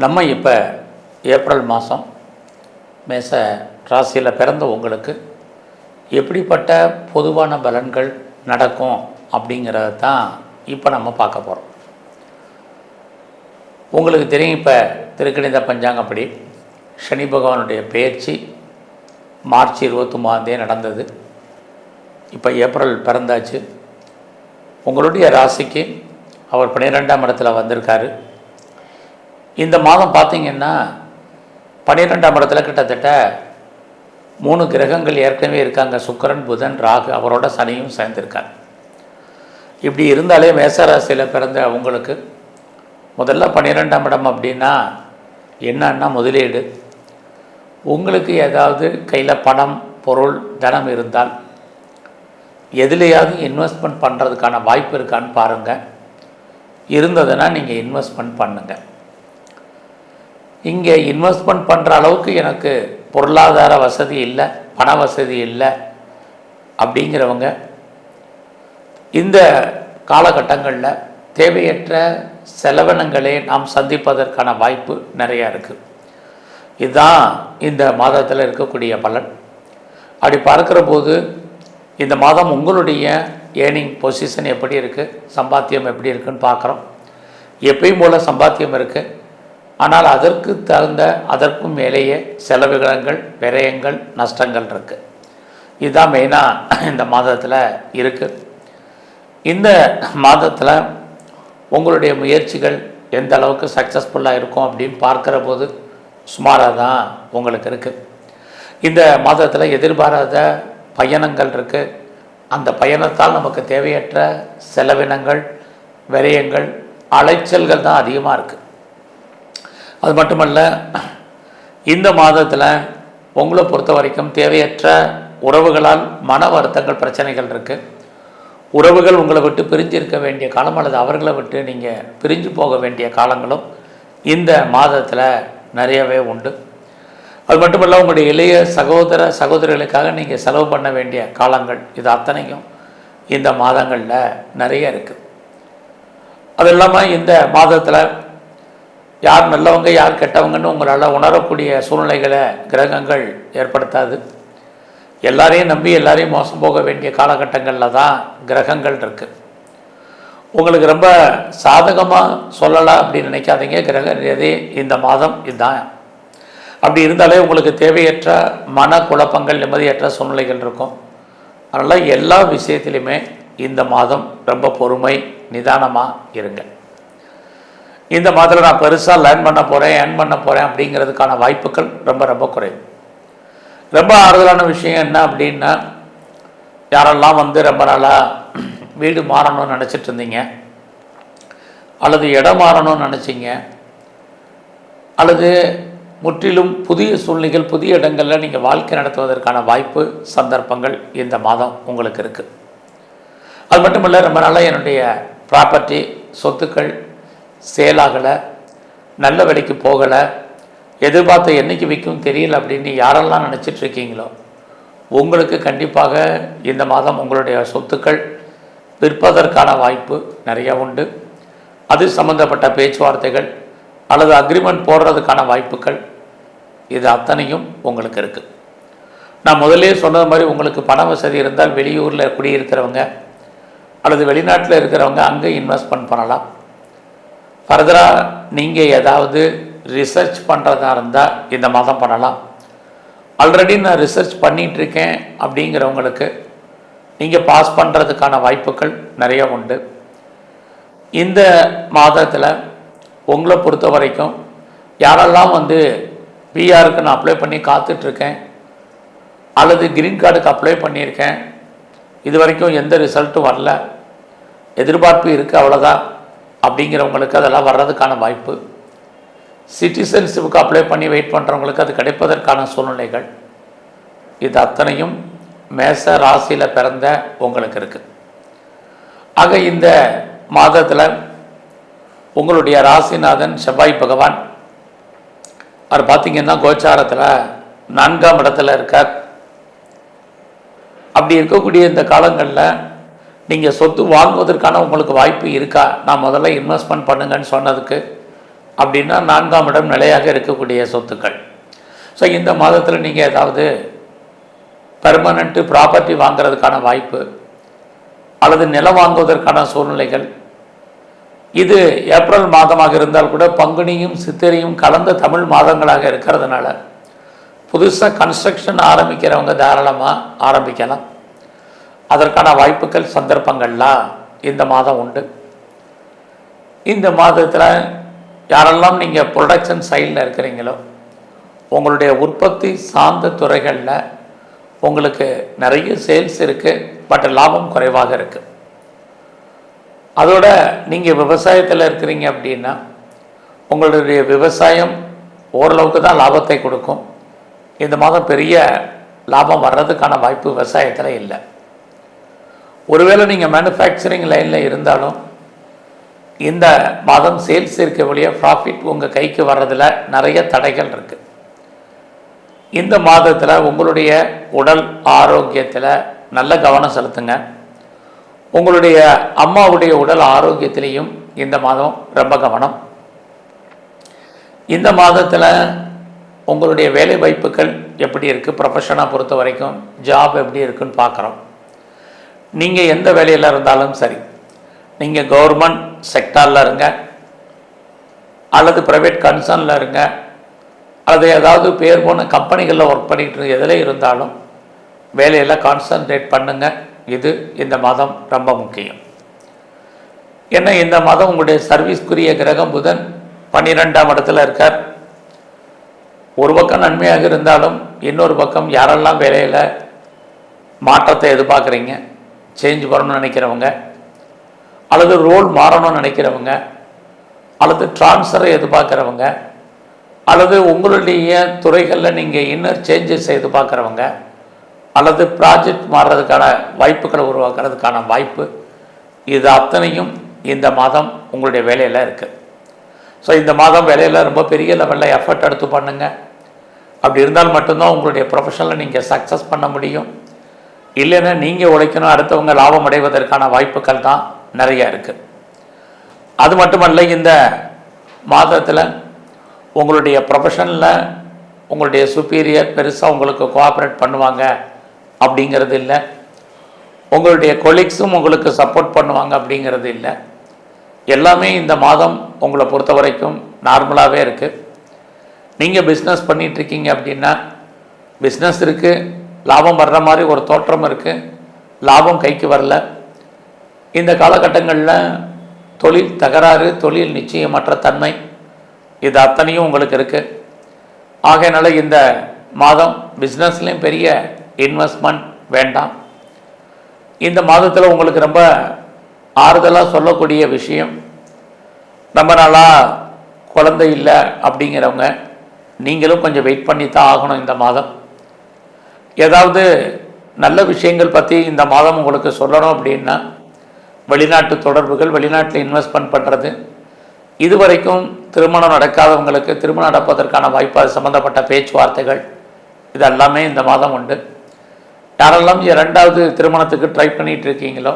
நம்ம இப்போ ஏப்ரல் மாதம் மேச ராசியில் பிறந்த உங்களுக்கு எப்படிப்பட்ட பொதுவான பலன்கள் நடக்கும் அப்படிங்கிறத தான் இப்போ நம்ம பார்க்க போகிறோம். உங்களுக்கு தெரியும், இப்போ திருக்கணித பஞ்சாங்கப்படி சனி பகவானுடைய பெயர்ச்சி மார்ச் 29 நடந்தது. இப்போ ஏப்ரல் பிறந்தாச்சு. உங்களுடைய ராசிக்கு அவர் 12ஆம் இடத்துல வந்திருக்காரு. இந்த மாதம் பார்த்திங்கன்னா 12ஆம் இடத்துல கிட்டத்தட்ட 3 கிரகங்கள் ஏற்கனவே இருக்காங்க. சுக்கிரன், புதன், ராகு, அவரோட சனியும் சேர்ந்திருக்காங்க. இப்படி இருந்தாலே மேசராசியில் பிறந்த அவங்களுக்கு முதல்ல 12ஆம் இடம் அப்படின்னா என்னன்னா முதலீடு. உங்களுக்கு ஏதாவது கையில் பணம், பொருள், தனம் இருந்தால் எதுலையாவது இன்வெஸ்ட்மெண்ட் பண்ணுறதுக்கான வாய்ப்பு இருக்கான்னு பாருங்கள். இருந்ததுன்னா நீங்கள் இன்வெஸ்ட்மெண்ட் பண்ணுங்கள். இங்கே இன்வெஸ்ட்மெண்ட் பண்ணுற அளவுக்கு எனக்கு பொருளாதார வசதி இல்லை, பண வசதி இல்லை அப்படிங்கிறவங்க இந்த காலகட்டங்களில் தேவையற்ற செலவினங்களை நாம் சந்திப்பதற்கான வாய்ப்பு நிறையா இருக்குது. இதுதான் இந்த மாதத்தில் இருக்கக்கூடிய பலன். அப்படி பார்க்குற போது இந்த மாதம் உங்களுடைய ஏர்னிங் பொசிஷன் எப்படி இருக்குது, சம்பாத்தியம் எப்படி இருக்குதுன்னு பார்க்குறோம். எப்பயும் போல் சம்பாத்தியம் இருக்குது, ஆனால் அதற்கு தகுந்த அதற்கும் மேலேயே செலவுகளங்கள், விரயங்கள், நஷ்டங்கள் இருக்குது. இதுதான் மெயினாக இந்த மாதத்தில் இருக்குது. இந்த மாதத்தில் உங்களுடைய முயற்சிகள் எந்த அளவுக்கு சக்ஸஸ்ஃபுல்லாக இருக்கும் அப்படின்னு பார்க்குற போது சுமாராக தான் உங்களுக்கு இருக்குது. இந்த மாதத்தில் எதிர்பாராத பயணங்கள் இருக்குது. அந்த பயணத்தால் நமக்கு தேவையற்ற செலவினங்கள், விரயங்கள், அலைச்சல்கள் தான் அதிகமாக இருக்குது. அது மட்டுமல்ல, இந்த மாதத்தில் உங்களை பொறுத்த வரைக்கும் தேவையற்ற உறவுகளால் மன வருத்தங்கள், பிரச்சனைகள் இருக்குது. உறவுகள் உங்களை விட்டு பிரிஞ்சு இருக்க வேண்டிய காலம் அல்லது அவர்களை விட்டு நீங்கள் பிரிஞ்சு போக வேண்டிய காலங்களும் இந்த மாதத்தில் நிறையவே உண்டு. அது மட்டுமல்ல, உங்களுடைய இளைய சகோதரிகளுக்காக நீங்கள் செலவு பண்ண வேண்டிய காலங்கள், இது அத்தனையும் இந்த மாதங்களில் நிறைய இருக்குது. அது இல்லாமல் இந்த மாதத்தில் யார் நல்லவங்க யார் கெட்டவங்கன்னு உங்களால் உணரக்கூடிய சூழ்நிலைகளை கிரகங்கள் ஏற்படுத்தாது. எல்லாரையும் நம்பி எல்லாரையும் மோசம் போக வேண்டிய காலகட்டங்களில் தான் கிரகங்கள் இருக்குது. உங்களுக்கு ரொம்ப சாதகமாக சொல்லலாம் அப்படின்னு நினைக்காதீங்க. கிரக ரீதி இந்த மாதம் இதுதான். அப்படி இருந்தாலே உங்களுக்கு தேவையற்ற மன குழப்பங்கள், நிம்மதியற்ற சூழ்நிலைகள் இருக்கும். அதனால் எல்லா விஷயத்திலையுமே இந்த மாதம் ரொம்ப பொறுமை, நிதானமாக இருங்க. இந்த மாதத்தில் நான் பெருசாக லேர்ன் பண்ண போகிறேன், ஏர்ன் பண்ண போகிறேன் அப்படிங்கிறதுக்கான வாய்ப்புகள் ரொம்ப ரொம்ப குறைவு. ரொம்ப ஆறுதலான விஷயம் என்ன அப்படின்னா, யாரெல்லாம் ரொம்ப நாளாக வீடு மாறணும்னு நினச்சிட்டு இருந்தீங்க, அல்லது இடம் மாறணும்னு நினச்சிங்க, அல்லது முற்றிலும் புதிய சூழ்நிலைகள், புதிய இடங்களில் நீங்கள் வாழ்க்கை நடத்துவதற்கான வாய்ப்பு, சந்தர்ப்பங்கள் இந்த மாதம் உங்களுக்கு இருக்குது. அது மட்டும் இல்லை, ரொம்ப நாளாக என்னுடைய ப்ராப்பர்ட்டி, சொத்துக்கள் சேலாகலை, நல்ல விலைக்கு போகலை, எதிர்பார்த்த என்றைக்கு விற்கும் தெரியல அப்படின்னு யாரெல்லாம் நினச்சிட்ருக்கீங்களோ உங்களுக்கு கண்டிப்பாக இந்த மாதம் உங்களுடைய சொத்துக்கள் விற்பதற்கான வாய்ப்பு நிறையா உண்டு. அது சம்மந்தப்பட்ட பேச்சுவார்த்தைகள் அல்லது அக்ரிமெண்ட் போடுறதுக்கான வாய்ப்புகள் இது அத்தனையும் உங்களுக்கு இருக்குது. நான் முதலே சொன்னது மாதிரி உங்களுக்கு பண வசதி இருந்தால் வெளியூரில் குடியிருக்கிறவங்க அல்லது வெளிநாட்டில் இருக்கிறவங்க அங்கே இன்வெஸ்ட்மெண்ட் பண்ணலாம். ஃபர்தராக நீங்கள் ஏதாவது ரிசர்ச் பண்ணுறதா இருந்தால் இந்த மாதம் பண்ணலாம். ஆல்ரெடி நான் ரிசர்ச் பண்ணிகிட்ருக்கேன் அப்படிங்கிறவங்களுக்கு நீங்கள் பாஸ் பண்ணுறதுக்கான வாய்ப்புகள் நிறைய உண்டு. இந்த மாதத்தில் உங்களை பொறுத்த வரைக்கும் யாரெல்லாம் பிஆருக்கு நான் அப்ளை பண்ணி காத்துட்ருக்கேன் அல்லது க்ரீன் கார்டுக்கு அப்ளை பண்ணியிருக்கேன், இது வரைக்கும் எந்த ரிசல்ட்டும் வரல, எதிர்பார்ப்பு இருக்குது அவ்வளோதான் அப்படிங்கிறவங்களுக்கு அதெல்லாம் வர்றதுக்கான வாய்ப்பு. சிட்டிசன்ஷிப்புக்கு அப்ளை பண்ணி வெயிட் பண்ணுறவங்களுக்கு அது கிடைப்பதற்கான சூழ்நிலைகள் இது அத்தனையும் மேச ராசியில் பிறந்த உங்களுக்கு இருக்குது. ஆக இந்த மாதத்தில் உங்களுடைய ராசிநாதன் செவ்வாய் பகவான் அவர் பார்த்திங்கன்னா கோச்சாரத்தில் 4ஆம் இடத்துல இருக்கார். அப்படி இருக்கக்கூடிய இந்த காலங்களில் நீங்கள் சொத்து வாங்குவதற்கான உங்களுக்கு வாய்ப்பு இருக்கா? நான் முதல்ல இன்வெஸ்ட்மெண்ட் பண்ணுங்கன்னு சொன்னதுக்கு அப்படின்னா 4ஆம் இடம் நிலையாக இருக்கக்கூடிய சொத்துக்கள். ஸோ இந்த மாதத்தில் நீங்கள் ஏதாவது பெர்மனண்ட்டு ப்ராப்பர்ட்டி வாங்கிறதுக்கான வாய்ப்பு அல்லது நிலம் வாங்குவதற்கான சூழ்நிலைகள், இது ஏப்ரல் மாதமாக இருந்தால் கூட பங்குனியும் சித்திரையும் கலந்த தமிழ் மாதங்களாக இருக்கிறதுனால புதுசாக கன்ஸ்ட்ரக்ஷன் ஆரம்பிக்கிறவங்க தாராளமாக ஆரம்பிக்கலாம். அதற்கான வாய்ப்புகள் சந்தர்ப்பங்கள்லாம் இந்த மாதம் உண்டு. இந்த மாதத்தில் யாரெல்லாம் நீங்கள் ப்ரொடக்ஷன் சைடில் இருக்கிறீங்களோ உங்களுடைய உற்பத்தி சார்ந்த துறைகளில் உங்களுக்கு நிறைய சேல்ஸ் இருக்குது, பட் லாபம் குறைவாக இருக்குது. அதோட நீங்கள் விவசாயத்தில் இருக்கிறீங்க அப்படின்னா உங்களுடைய விவசாயம் ஓரளவுக்கு தான் லாபத்தை கொடுக்கும். இந்த மாதம் பெரிய லாபம் வர்றதுக்கான வாய்ப்பு விவசாயத்தில் இல்லை. ஒருவேளை நீங்கள் மேனுஃபேக்சரிங் லைனில் இருந்தாலும் இந்த மாதம் சேல்ஸ் இருக்க வழிய ப்ராஃபிட் உங்கள் கைக்கு வர்றதில் நிறைய தடைகள் இருக்குது. இந்த மாதத்தில் உங்களுடைய உடல் ஆரோக்கியத்தில் நல்ல கவனம் செலுத்துங்க. உங்களுடைய அம்மாவுடைய உடல் ஆரோக்கியத்திலையும் இந்த மாதம் ரொம்ப கவனம். இந்த மாதத்தில் உங்களுடைய வேலை வாய்ப்புகள் எப்படி இருக்குது, ப்ரொஃபஷனாக பொறுத்த வரைக்கும் ஜாப் எப்படி இருக்குன்னு பார்க்குறோம். நீங்கள் எந்த வேலையில் இருந்தாலும் சரி, நீங்கள் கவர்மெண்ட் செக்டாரில் இருங்க அல்லது ப்ரைவேட் கன்சர்னில் இருங்க அல்லது ஏதாவது பேர் போன கம்பெனிகளில் ஒர்க் பண்ணிகிட்டு எதில் இருந்தாலும் வேலையில் கான்சன்ட்ரேட் பண்ணுங்கள். இது இந்த மாதம் ரொம்ப முக்கியம். ஏன்னா இந்த மாதம் உங்களுடைய சர்வீஸ்க்குரிய கிரகம் புதன் 12ஆம் இடத்துல இருக்கார். ஒரு பக்கம் நன்மையாக இருந்தாலும் இன்னொரு பக்கம் யாரெல்லாம் வேலையில் மாற்றத்தை எதிர்பார்க்குறீங்க, சேஞ்ச் பண்ணணும்னு நினைக்கிறவங்க அல்லது ரோல் மாறணும்னு நினைக்கிறவங்க அல்லது ட்ரான்ஸ்ஃபரை எதிர்பார்க்குறவங்க அல்லது உங்களுடைய துறைகளில் நீங்கள் இன்னர் சேஞ்சஸ் எதிர்பார்க்குறவங்க அல்லது ப்ராஜெக்ட் மாறுறதுக்கான வாய்ப்புகளை உருவாக்குறதுக்கான வாய்ப்பு, இது அத்தனையும் இந்த மாதம் உங்களுடைய வேலையில் இருக்குது. ஸோ இந்த மாதம் வேலையில் ரொம்ப பெரிய லெவலில் எஃபர்ட் எடுத்து பண்ணுங்கள். அப்படி இருந்தால் மட்டும்தான் உங்களுடைய ப்ரொஃபஷனில் நீங்கள் சக்ஸஸ் பண்ண முடியும். இல்லைன்னா நீங்கள் உழைக்கணும், அடுத்தவங்க லாபம் அடைவதற்கான வாய்ப்புகள் தான் நிறைய இருக்குது. அது மட்டுமல்ல, இந்த மாதத்தில் உங்களுடைய ப்ரொஃபஷனில் உங்களுடைய சுப்பீரியர் பெருசாக உங்களுக்கு கோஆப்ரேட் பண்ணுவாங்க அப்படிங்கிறது இல்லை. உங்களுடைய கொலீக்ஸும் உங்களுக்கு சப்போர்ட் பண்ணுவாங்க அப்படிங்கிறது இல்லை. எல்லாமே இந்த மாதம் உங்களை பொறுத்த வரைக்கும் நார்மலாகவே இருக்குது. நீங்கள் பிஸ்னஸ் பண்ணிகிட்ருக்கீங்க அப்படின்னா பிஸ்னஸ் இருக்குது, லாபம் வர்ற மாதிரி ஒரு தோற்றம் இருக்குது, லாபம் கைக்கு வரல. இந்த காலகட்டங்களில் தொழில் தகராறு, தொழில் நிச்சயமற்ற தன்மை, இது அத்தனையும் உங்களுக்கு இருக்குது. ஆகையினால இந்த மாதம் பிஸ்னஸ்லேயும் பெரிய இன்வெஸ்ட்மெண்ட் வேண்டாம். இந்த மாதத்தில் உங்களுக்கு ரொம்ப ஆறுதலாக சொல்லக்கூடிய விஷயம், ரொம்ப நாளாக குழந்தை இல்லை அப்படிங்கிறவங்க நீங்களும் கொஞ்சம் வெயிட் பண்ணி தான் ஆகணும். இந்த மாதம் ஏதாவது நல்ல விஷயங்கள் பற்றி இந்த மாதம் உங்களுக்கு சொல்லணும் அப்படின்னா வெளிநாட்டு தொடர்புகள், வெளிநாட்டில் இன்வெஸ்ட்மெண்ட் பண்ணுறது, இதுவரைக்கும் திருமணம் நடக்காதவங்களுக்கு திருமணம் நடப்பதற்கான வாய்ப்பு, அது சம்மந்தப்பட்ட பேச்சுவார்த்தைகள், இது எல்லாமே இந்த மாதம் உண்டு. யாரெல்லாம் 2வது திருமணத்துக்கு ட்ரை பண்ணிகிட்டு இருக்கீங்களோ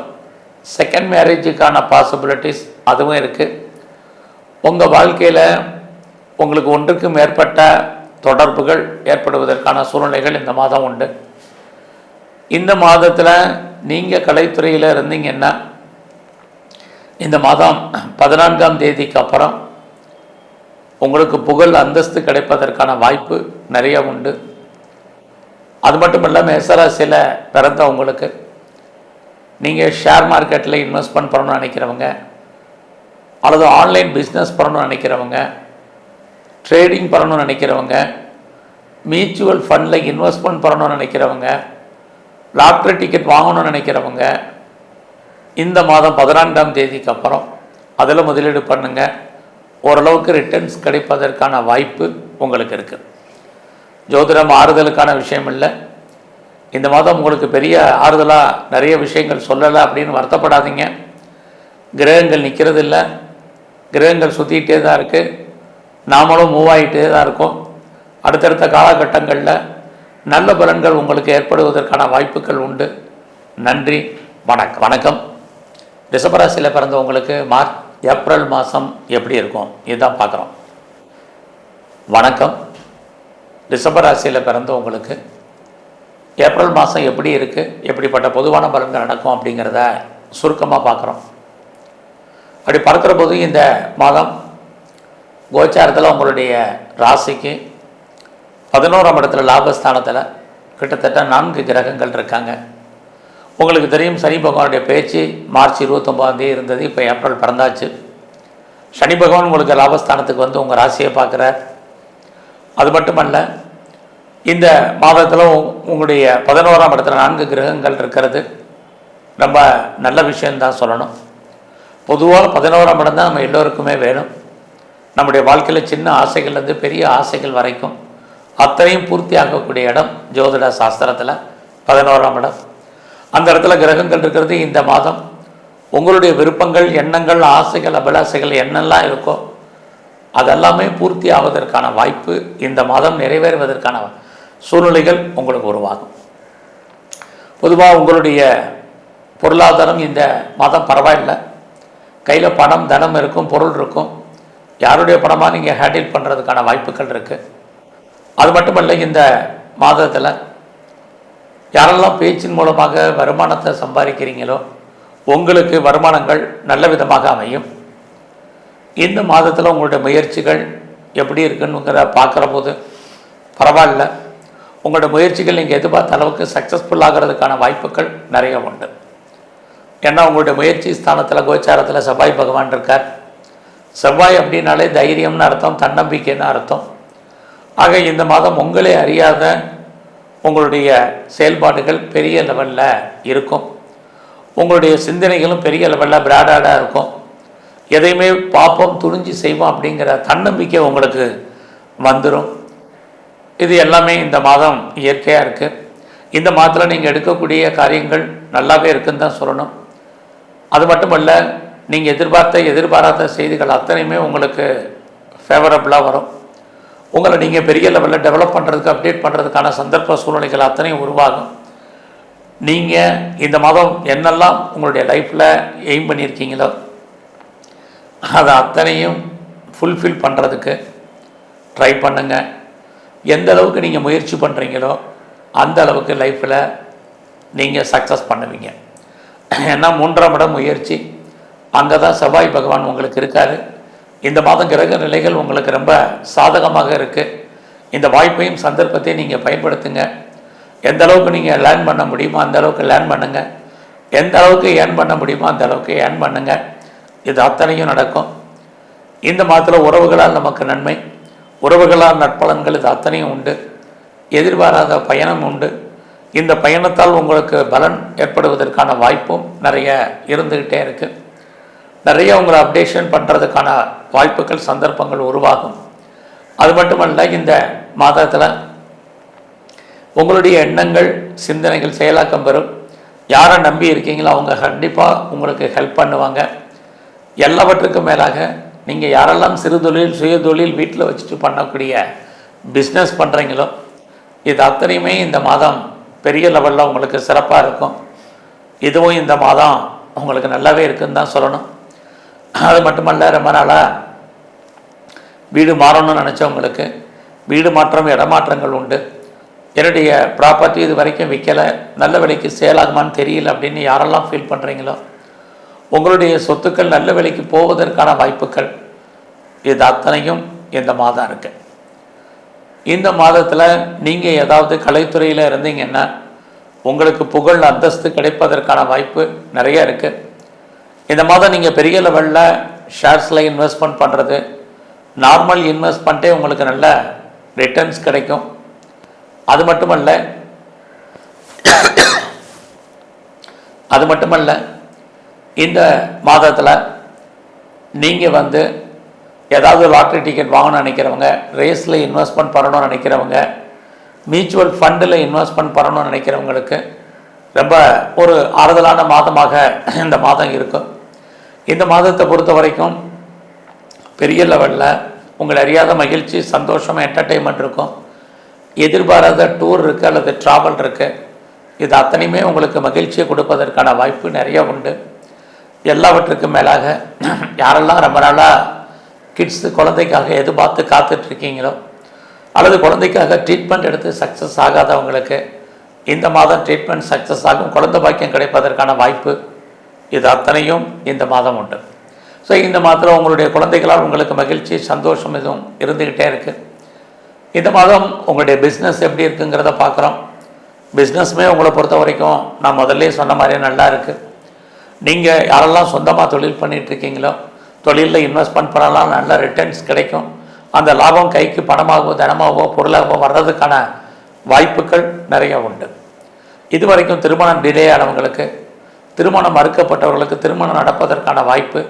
செகண்ட் மேரேஜுக்கான பாசிபிலிட்டிஸ் அதுவும் இருக்குது. உங்கள் வாழ்க்கையில் உங்களுக்கு ஒன்றுக்கு மேற்பட்ட தொடர்புகள் ஏற்படுவதற்கான சூழ்நிலைகள் இந்த மாதம் உண்டு. இந்த மாதத்தில் நீங்கள் கலைத்துறையில் இருந்தீங்கன்னா இந்த மாதம் 14ஆம் தேதிக்கு அப்புறம் உங்களுக்கு புகழ் அந்தஸ்து கிடைப்பதற்கான வாய்ப்பு நிறைய உண்டு. அது மட்டும் இல்லாமல் மேசராசியில் பிறந்தவங்களுக்கு நீங்கள் ஷேர் மார்க்கெட்டில் இன்வெஸ்ட்மெண்ட் பண்ணணும்னு நினைக்கிறவங்க அல்லது ஆன்லைன் பிஸ்னஸ் பண்ணணும்னு நினைக்கிறவங்க, ட்ரேடிங் பண்ணணும்னு நினைக்கிறவங்க, மியூச்சுவல் ஃபண்டில் இன்வெஸ்ட்மெண்ட் பண்ணணும்னு நினைக்கிறவங்க, லாட்ரி டிக்கெட் வாங்கணும்னு நினைக்கிறவங்க இந்த மாதம் 14ஆம் தேதிக்கு அப்புறம் அதில் முதலீடு பண்ணுங்கள். ஓரளவுக்கு ரிட்டர்ன்ஸ் கிடைப்பதற்கான வாய்ப்பு உங்களுக்கு இருக்குது. ஜோதிடம் ஆறுதலுக்கான விஷயம் இல்லை. இந்த மாதம் உங்களுக்கு பெரிய ஆறுதலாக நிறைய விஷயங்கள் சொல்லலை அப்படின்னு வருத்தப்படாதீங்க. கிரகங்கள் நிற்கிறது இல்லை, கிரகங்கள் சுற்றிக்கிட்டே தான் இருக்குது, நாமளும் மூவ் ஆகிட்டே தான் இருக்கோம். அடுத்தடுத்த காலகட்டங்களில் நல்ல பலன்கள் உங்களுக்கு ஏற்படுவதற்கான வாய்ப்புகள் உண்டு. நன்றி, வணக்கம். வணக்கம். ரிஷபராசியில் பிறந்தவங்களுக்கு ஏப்ரல் மாதம் எப்படி இருக்கும் இதுதான் பார்க்குறோம். வணக்கம். டிசம்பர் ராசியில் பிறந்த உங்களுக்கு ஏப்ரல் மாதம் எப்படி இருக்குது, எப்படிப்பட்ட பொதுவான பலன்கள் நடக்கும் அப்படிங்கிறத சுருக்கமாக பார்க்குறோம். அப்படி பார்க்குற போது இந்த மாதம் கோச்சாரத்தில் உங்களுடைய ராசிக்கு 11ஆம் இடத்துல லாபஸ்தானத்தில் கிட்டத்தட்ட 4 கிரகங்கள் இருக்காங்க. உங்களுக்கு தெரியும், சனி பகவானுடைய பேச்சு மார்ச் 29 இருந்தது. இப்போ ஏப்ரல் பிறந்தாச்சு. சனி பகவான் உங்களுக்கு லாபஸ்தானத்துக்கு வந்து உங்கள் ராசியை பார்க்குறார். அது மட்டுமல்ல, இந்த மாதத்தில் உங்களுடைய 11ஆம் இடத்துல 4 கிரகங்கள் இருக்கிறது ரொம்ப நல்ல விஷயந்தான் சொல்லணும். பொதுவாக 11ஆம் இடம் தான் நம்ம எல்லோருக்குமே வேணும். நம்முடைய வாழ்க்கையில் சின்ன ஆசைகள்லேருந்து பெரிய ஆசைகள் வரைக்கும் அத்தனையும் பூர்த்தி ஆகக்கூடிய இடம் ஜோதிட சாஸ்திரத்தில் 11ஆம் இடம். அந்த இடத்துல கிரகங்கள் இருக்கிறது. இந்த மாதம் உங்களுடைய விருப்பங்கள், எண்ணங்கள், ஆசைகள், அபிலாசைகள் என்னெல்லாம் இருக்கோ அதெல்லாமே பூர்த்தி ஆவதற்கான வாய்ப்பு, இந்த மாதம் நிறைவேறுவதற்கான சூழ்நிலைகள் உங்களுக்கு உருவாகும். பொதுவாக உங்களுடைய பொருளாதாரம் இந்த மாதம் பரவாயில்லை. கையில் பணம், தனம் இருக்கும், பொருள் இருக்கும். யாருடைய பணமாக நீங்கள் ஹேண்டில் பண்ணுறதுக்கான வாய்ப்புகள் இருக்குது. அது மட்டுமல்ல, இந்த மாதத்தில் யாரெல்லாம் பேச்சின் மூலமாக வருமானத்தை சம்பாதிக்கிறீங்களோ உங்களுக்கு வருமானங்கள் நல்ல விதமாக அமையும். இந்த மாதத்தில் உங்களுடைய முயற்சிகள் எப்படி இருக்குங்கிற பார்க்குற போது பரவாயில்ல. உங்களோட முயற்சிகள் நீங்கள் எதிர்பார்த்த அளவுக்கு சக்ஸஸ்ஃபுல் ஆகிறதுக்கான வாய்ப்புகள் நிறைய உண்டு. ஏன்னா உங்களுடைய முயற்சி ஸ்தானத்தில் கோச்சாரத்தில் செவ்வாய் பகவான் இருக்கார். செவ்வாய் அப்படின்னாலே தைரியம்னு அர்த்தம், தன்னம்பிக்கைன்னு அர்த்தம். ஆக இந்த மாதம் உங்களே அறியாத உங்களுடைய செயல்பாடுகள் பெரிய லெவலில் இருக்கும். உங்களுடைய சிந்தனைகளும் பெரிய லெவலில் பிராடாக இருக்கும். எதையுமே பார்ப்போம், துணிஞ்சு செய்வோம் அப்படிங்கிற தன்னம்பிக்கை உங்களுக்கு வந்துடும். இது எல்லாமே இந்த மாதம் இயற்கையாக இருக்குது. இந்த மாதத்தில் நீங்கள் எடுக்கக்கூடிய காரியங்கள் நல்லாவே இருக்குன்னு தான் சொல்லணும். அது மட்டுமல்ல, நீங்கள் எதிர்பாராத செய்திகள் அத்தனையுமே உங்களுக்கு ஃபேவரபுளாக வரும். உங்களை நீங்கள் பெரிய லெவலில் டெவலப் பண்ணுறதுக்கு, அப்டேட் பண்ணுறதுக்கான சந்தர்ப்ப சூழ்நிலைகள் அத்தனையும் உருவாகும். நீங்கள் இந்த மாதம் என்னெல்லாம் உங்களுடைய லைஃப்பில் எய்ம் பண்ணியிருக்கீங்களோ அதை அத்தனையும் ஃபுல்ஃபில் பண்ணுறதுக்கு ட்ரை பண்ணுங்கள். எந்த அளவுக்கு நீங்கள் முயற்சி பண்ணுறீங்களோ அந்த அளவுக்கு லைஃப்பில் நீங்கள் சக்ஸஸ் பண்ணுவீங்க. ஏன்னா 3ஆம் இடம் முயற்சி, அங்கே தான் செவ்வாய் பகவான் உங்களுக்கு இருக்கார். இந்த மாதம் கிரக நிலைகள் உங்களுக்கு ரொம்ப சாதகமாக இருக்குது. இந்த வாய்ப்பையும் சந்தர்ப்பத்தையும் நீங்கள் பயன்படுத்துங்க. எந்த அளவுக்கு நீங்கள் லேர்ன் பண்ண முடியுமோ அந்த அளவுக்கு லேர்ன் பண்ணுங்கள். எந்த அளவுக்கு ஏர்ன் பண்ண முடியுமோ அந்த அளவுக்கு ஏர்ன் பண்ணுங்கள். இது அத்தனையும் நடக்கும். இந்த மாதத்தில் உறவுகளால் நமக்கு நன்மை, உறவுகளால் நற்பலன்கள் இது அத்தனையும் உண்டு. எதிர்பாராத பயணம் உண்டு. இந்த பயணத்தால் உங்களுக்கு பலன் ஏற்படுவதற்கான வாய்ப்பும் நிறைய இருந்துக்கிட்டே இருக்குது. நிறைய உங்களை அப்டேஷன் பண்ணுறதுக்கான வாய்ப்புகள், சந்தர்ப்பங்கள் உருவாகும். அது மட்டுமல்ல, இந்த மாதத்தில் உங்களுடைய எண்ணங்கள், சிந்தனைகள் செயலாக்கம் பெறும். யாரை நம்பி இருக்கீங்களோ அவங்க கண்டிப்பாக உங்களுக்கு ஹெல்ப் பண்ணுவாங்க. எல்லாவற்றுக்கும் மேலாக நீங்கள் யாரெல்லாம் சிறு தொழில், சுய தொழில் வீட்டில் வச்சுட்டு பண்ணக்கூடிய பிஸ்னஸ் பண்ணுறீங்களோ இது அத்தனையுமே இந்த மாதம் பெரிய லெவலில் உங்களுக்கு சிறப்பாக இருக்கும். இதுவும் இந்த மாதம் உங்களுக்கு நல்லாவே இருக்குதுன்னு தான் சொல்லணும். அது மட்டுமல்ல, ரொம்ப நாளாக வீடு மாறணும்னு நினச்சவங்களுக்கு வீடு மாற்றம், இடமாற்றங்கள் உண்டு. என்னுடைய ப்ராப்பர்ட்டி இது வரைக்கும் விற்கலை, நல்ல விலைக்கு சேல் ஆகுமான்னு தெரியல அப்படின்னு யாரெல்லாம் ஃபீல் பண்ணுறீங்களோ உங்களுடைய சொத்துக்கள் நல்ல விலைக்கு போவதற்கான வாய்ப்புகள் இது அத்தனையும் இந்த மாதம் இருக்குது. இந்த மாதத்தில் நீங்கள் ஏதாவது கலைத்துறையில் இருந்தீங்கன்னா உங்களுக்கு புகழ், அந்தஸ்து கிடைப்பதற்கான வாய்ப்பு நிறைய இருக்குது. இந்த மாதம் நீங்கள் பெரிய லெவலில் ஷேர்ஸில் இன்வெஸ்ட்மெண்ட் பண்ணுறது, நார்மல் இன்வெஸ்ட்மெண்ட்டே உங்களுக்கு நல்ல ரிட்டர்ன்ஸ் கிடைக்கும். அது மட்டுமல்ல இந்த மாதத்தில் நீங்கள் ஏதாவது லாட்ரி டிக்கெட் வாங்கணும்னு நினைக்கிறவங்க, ரேஸில் இன்வெஸ்ட்மெண்ட் பண்ணணும்னு நினைக்கிறவங்க, மியூச்சுவல் ஃபண்டில் இன்வெஸ்ட்மெண்ட் பண்ணணும்னு நினைக்கிறவங்களுக்கு ரொம்ப ஒரு ஆறுதலான மாதமாக இந்த மாதம் இருக்கும். இந்த மாதத்தை பொறுத்த வரைக்கும் பெரிய லெவலில் உங்களை அறியாத மகிழ்ச்சி, சந்தோஷம், என்டர்டெயின்மெண்ட் இருக்கும். எதிர்பாராத டூர் இருக்குது அல்லது ட்ராவல் இருக்குது. இது அத்தனையுமே உங்களுக்கு மகிழ்ச்சியை கொடுப்பதற்கான வாய்ப்பு நிறைய உண்டு. எல்லாவற்றுக்கும் மேலாக யாரெல்லாம் ரொம்ப நாளாக கிட்ஸு, குழந்தைக்காக எதிர்பார்த்து காத்துட்ருக்கீங்களோ அல்லது குழந்தைக்காக ட்ரீட்மெண்ட் எடுத்து சக்ஸஸ் ஆகாதவங்களுக்கு இந்த மாதம் ட்ரீட்மெண்ட் சக்ஸஸ் ஆகும், குழந்தை பாக்கியம் கிடைப்பதற்கான வாய்ப்பு இது அத்தனையும் இந்த மாதம் உண்டு. ஸோ இந்த மாதத்தில் உங்களுடைய குழந்தைகளால் உங்களுக்கு மகிழ்ச்சி சந்தோஷம் எதுவும் இருந்துக்கிட்டே இருக்குது. இந்த மாதம் உங்களுடைய பிஸ்னஸ் எப்படி இருக்குங்கிறத பார்க்குறோம். பிஸ்னஸுமே உங்களை பொறுத்த வரைக்கும் நான் முதல்ல சொன்ன மாதிரியே நல்லா இருக்குது. நீங்கள் யாரெல்லாம் சொந்தமாக தொழில் பண்ணிகிட்ருக்கீங்களோ தொழிலில் இன்வெஸ்ட்மெண்ட் பண்ணலாம், நல்ல ரிட்டர்ன்ஸ் கிடைக்கும். அந்த லாபம் கைக்கு பணமாகவோ தனமாகவோ பொருளாகவோ வர்றதுக்கான வாய்ப்புகள் நிறைய உண்டு. இது வரைக்கும் திருமணம் டிலே ஆனவங்களுக்கு, திருமணம் மறுக்கப்பட்டவர்களுக்கு திருமணம் நடப்பதற்கான வாய்ப்பு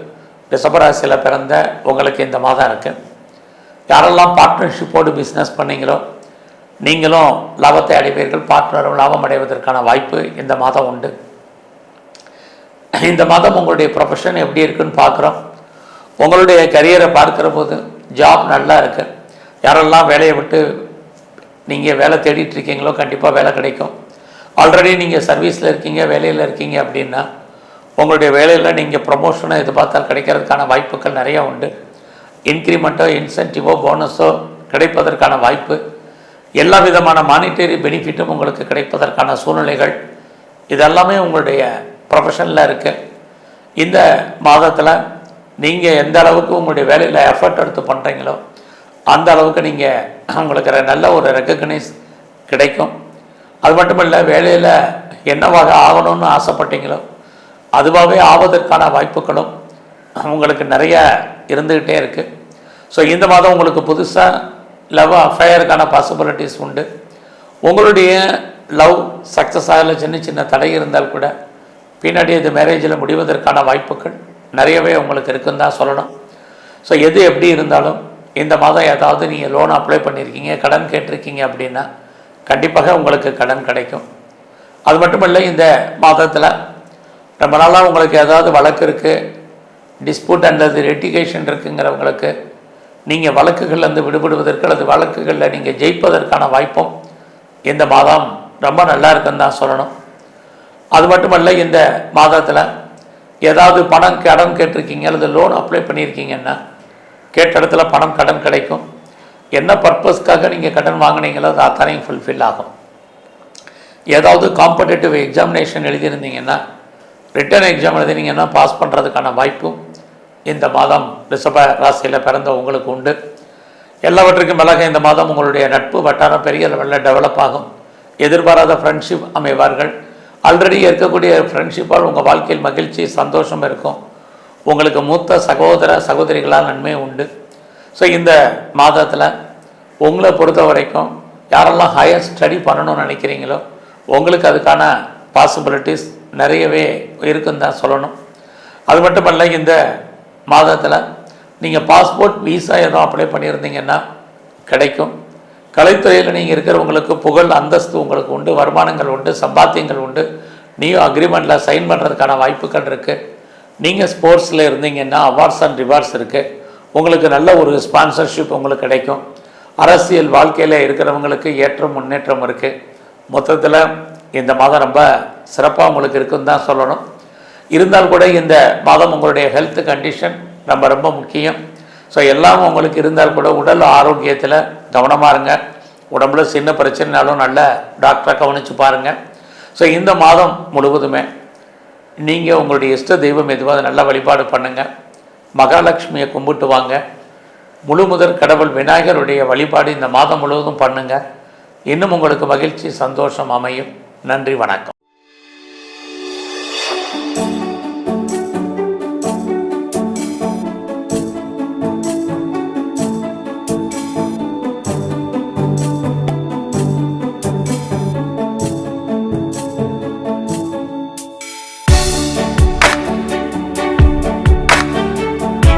ரிஷபராசியில் பிறந்த உங்களுக்கு இந்த மாதம் இருக்குது. யாரெல்லாம் பார்ட்னர்ஷிப்போடு பிஸ்னஸ் பண்ணீங்களோ நீங்களும் லாபத்தை அடைவீர்கள், பார்ட்னரும் லாபம் அடைவதற்கான வாய்ப்பு இந்த மாதம் உண்டு. இந்த மாதம் உங்களுடைய ப்ரொஃபஷன் எப்படி இருக்குன்னு பார்க்குறோம். உங்களுடைய கரியரை பார்க்குற போது ஜாப் நல்லா இருக்குது. யாரெல்லாம் வேலையை விட்டு நீங்கள் வேலை தேடிட்டுருக்கீங்களோ கண்டிப்பாக வேலை கிடைக்கும். ஆல்ரெடி நீங்கள் சர்வீஸில் இருக்கீங்க, வேலையில் இருக்கீங்க அப்படின்னா உங்களுடைய வேலையில் நீங்கள் ப்ரொமோஷனை எதிர்பார்த்தால் கிடைக்கிறதுக்கான வாய்ப்புகள் நிறையா உண்டு. இன்க்ரிமெண்ட்டோ இன்சென்டிவோ போனஸோ கிடைப்பதற்கான வாய்ப்பு, எல்லா விதமான மானிட்டரி பெனிஃபிட்டும் உங்களுக்கு கிடைப்பதற்கான சூழ்நிலைகள் இதெல்லாமே உங்களுடைய ப்ரொஃபஷனில் இருக்குது. இந்த மாதத்தில் நீங்கள் எந்த அளவுக்கு உங்களுடைய வேலையில் எஃபர்ட் எடுத்து பண்ணுறீங்களோ அந்த அளவுக்கு நீங்கள் உங்களுக்கு நல்ல ஒரு ரெக்கக்னைஸ் கிடைக்கும். அது மட்டும் இல்லை, வேலையில் என்னவாக ஆகணும்னு ஆசைப்பட்டீங்களோ அதுவாகவே ஆவதற்கான வாய்ப்புகளும் உங்களுக்கு நிறைய இருந்துக்கிட்டே இருக்குது. ஸோ இந்த மாதம் உங்களுக்கு புதுசாக லவ் அஃபேருக்கான பாசிபிலிட்டிஸ் உண்டு. உங்களுடைய லவ் சக்ஸஸ் ஆகல, சின்ன சின்ன தடை இருந்தால் கூட பின்னாடி இது மேரேஜில் முடிவதற்கான வாய்ப்புகள் நிறையவே உங்களுக்கு இருக்குன்னு தான் சொல்லணும். ஸோ எது எப்படி இருந்தாலும் இந்த மாதம் ஏதாவது நீங்கள் லோன் அப்ளை பண்ணியிருக்கீங்க, கடன் கேட்டிருக்கீங்க அப்படின்னா கண்டிப்பாக உங்களுக்கு கடன் கிடைக்கும். அது மட்டும் இல்லை, இந்த மாதத்தில் ரொம்ப நாளாக உங்களுக்கு ஏதாவது வழக்கு இருக்குது, டிஸ்பியூட் அல்லது லிட்டிகேஷன் இருக்குங்கிறவங்களுக்கு நீங்கள் வழக்குகள்லேருந்து விடுபடுவதற்கு அல்லது வழக்குகளில் நீங்கள் ஜெயிப்பதற்கான வாய்ப்பும் இந்த மாதம் ரொம்ப நல்லா இருக்குன்னு தான் சொல்லணும். அது மட்டுமல்ல, இந்த மாதத்தில் ஏதாவது பணம் கடன் கேட்டிருக்கீங்க அல்லது லோன் அப்ளை பண்ணியிருக்கீங்கன்னா கேட்ட இடத்துல பணம் கடன் கிடைக்கும். என்ன பர்பஸ்க்காக நீங்கள் கடன் வாங்கினீங்களோ அது அத்தனையும் ஃபுல்ஃபில் ஆகும். ஏதாவது காம்படேட்டிவ் எக்ஸாமினேஷன் எழுதியிருந்தீங்கன்னா, ரிட்டன் எக்ஸாம் எழுதினீங்கன்னா பாஸ் பண்ணுறதுக்கான வாய்ப்பும் இந்த மாதம் ரிஷப ராசியில் பிறந்த உங்களுக்கு உண்டு. எல்லாவற்றுக்கும் மேலாக இந்த மாதம் உங்களுடைய நட்பு வட்டாரம் பெரிய லெவலில் டெவலப் ஆகும். எதிர்பாராத ஃப்ரெண்ட்ஷிப் அமைவார்கள். ஆல்ரெடி இருக்கக்கூடிய ஃப்ரெண்ட்ஷிப்பால் உங்கள் வாழ்க்கையில் மகிழ்ச்சி சந்தோஷம் இருக்கும். உங்களுக்கு மூத்த சகோதர சகோதரிகளால் நன்மை உண்டு. ஸோ இந்த மாதத்தில் உங்களை பொறுத்த வரைக்கும் யாரெல்லாம் ஹையர் ஸ்டடி பண்ணணும்னு நினைக்கிறீங்களோ உங்களுக்கு அதுக்கான பாசிபிலிட்டிஸ் நிறையவே இருக்குன்னு தான் சொல்லணும். அது மட்டுமல்ல, இந்த மாதத்தில் நீங்கள் பாஸ்போர்ட் விசா எதுவும் அப்ளை பண்ணியிருந்தீங்கன்னா கிடைக்கும். கலைத்துறையில் நீங்கள் இருக்கிறவங்களுக்கு புகழ் அந்தஸ்து உங்களுக்கு உண்டு, வருமானங்கள் உண்டு, சம்பாத்தியங்கள் உண்டு. நீயும் அக்ரிமெண்ட்டில் சைன் பண்ணுறதுக்கான வாய்ப்புகள் இருக்குது. நீங்கள் ஸ்போர்ட்ஸில் இருந்தீங்கன்னா அவார்ட்ஸ் அண்ட் ரிவார்ட்ஸ் இருக்குது. உங்களுக்கு நல்ல ஒரு ஸ்பான்சர்ஷிப் உங்களுக்கு கிடைக்கும். அரசியல் வாழ்க்கையில் இருக்கிறவங்களுக்கு ஏற்றம் முன்னேற்றம் இருக்குது. மொத்தத்தில் இந்த மாதம் ரொம்ப சிறப்பாக உங்களுக்கு இருக்குன்னு தான் சொல்லணும். இருந்தால் கூட இந்த மாதம் உங்களுடைய ஹெல்த் கண்டிஷன் ரொம்ப முக்கியம். ஸோ எல்லாம் உங்களுக்கு இருந்தால் கூட உடல் ஆரோக்கியத்தில் கவனமாக இருங்க. உடம்புல சின்ன பிரச்சனைனாலும் நல்ல டாக்டரை கவனித்து பாருங்கள். ஸோ இந்த மாதம் முழுவதுமே நீங்கள் உங்களுடைய இஷ்ட தெய்வம் எதுவாக நல்ல வழிபாடு பண்ணுங்கள். மகாலட்சுமியை கும்பிட்டு வாங்க. முழு முதற் கடவுள் விநாயகருடைய வழிபாடு இந்த மாதம் முழுவதும் பண்ணுங்கள். இன்னும் உங்களுக்கு மகிழ்ச்சி சந்தோஷம் அமையும். நன்றி, வணக்கம்.